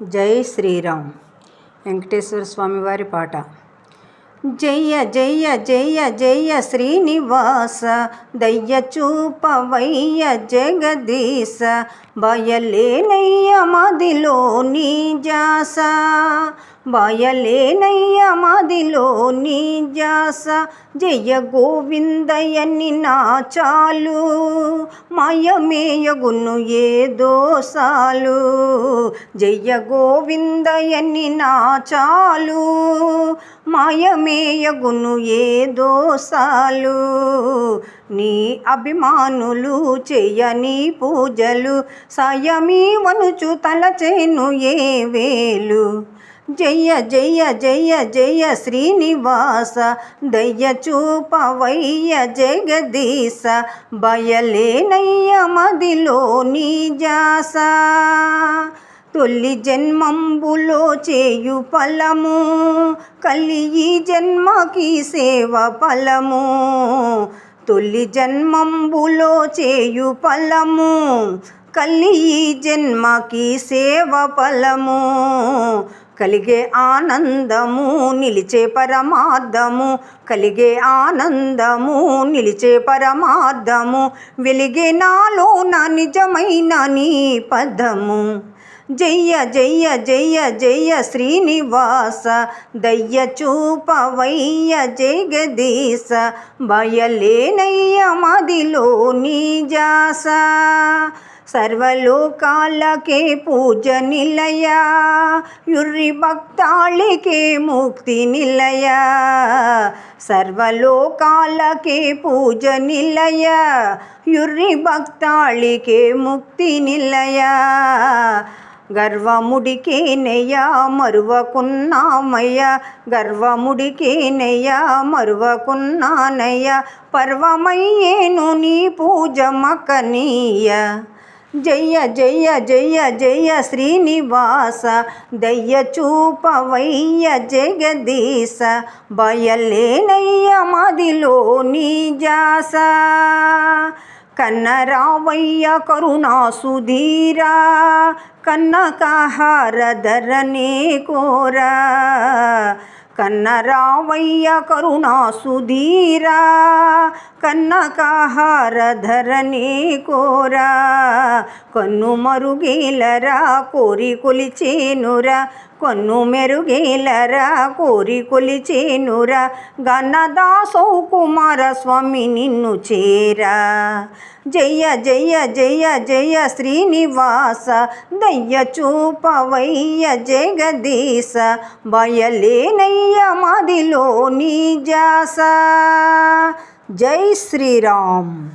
జై శ్రీరామ్. వెంకటేశ్వర స్వామి వారి పాట. జయ జయ జయ జయ శ్రీనివాస, దయ్య చూపవయ్య జగదీశ, బయలేనయ్య మదిలో నీ జాస, బయలేనయ్య మదిలో నీ జాస. జయ గోవిందయని నా చాలు, మయమేయగును ఏ దోసాలు. జయ గోవిందయని నా చాలు, మాయమేయగును ఏ దోసాలు. నీ అభిమానులు చేయని పూజలు, సాయమీవనుచు తలచేను ఏ వేలు. జయ జయ జయ జయ శ్రీనివాస, దయ్య చూపవయ్య జగదీశ, బయలేనయ్య మదిలో నీ జాస. తొలి జన్మంబులో చేయు ఫలము, కలి ఈ జన్మకి సేవ ఫలము. తొలి జన్మంబులో చేయు ఫలము, కలి ఈ జన్మకి సేవ ఫలము. కలిగే ఆనందము నిలిచే పరమార్థము, కలిగే ఆనందము నిలిచే పరమార్థము. వెలిగే నాలో నా నిజమైన నీ పదము. జయ జయ జయ జయ శ్రీనివాస, దయ్య చూపవయ్య జగదీశ, బయలేనయ్య మదిలో నీ జాస. సర్వలోకాలకే పూజ నిలయ, యుర్రి భక్తాళికే ముక్తి నిలయ. సర్వలోకాలకే పూజ నిలయ, యుర్రి భక్తాళికే ముక్తి నిలయ. గర్వముడికే నెయ్య మరువకున్నామయ్య, గర్వముడికే నెయ్య మరువకున్నానయ్య. పర్వమయ్యేను నీ పూజ మకనీయ. జయ జయ జయ జయ శ్రీనివాస, దయ్య చూపవయ్య జగదీశ, బయలేనయ్య మదిలో నీ జాస. కన్నరావయ్య కరుణా సుధీరా, కన్నకాహార ధరనే కోరా. కన్నరావయ్య కరుణా సుధీరా, కన్నకాహార ధరనే కోరా. కన్ను మరుగేలరా కోరి కొలిచేనురా, కన్ను మెరుగేలరా కోరి కొలిచేనురా. గణదాసౌ కుమార స్వామి నిన్ను చేరా. జయ జయ జయ జయ శ్రీనివాస, దయ్య చూపవయ్య జగదీశ, బయలేనయ్య మదిలో నీ జాస. జై శ్రీరామ్.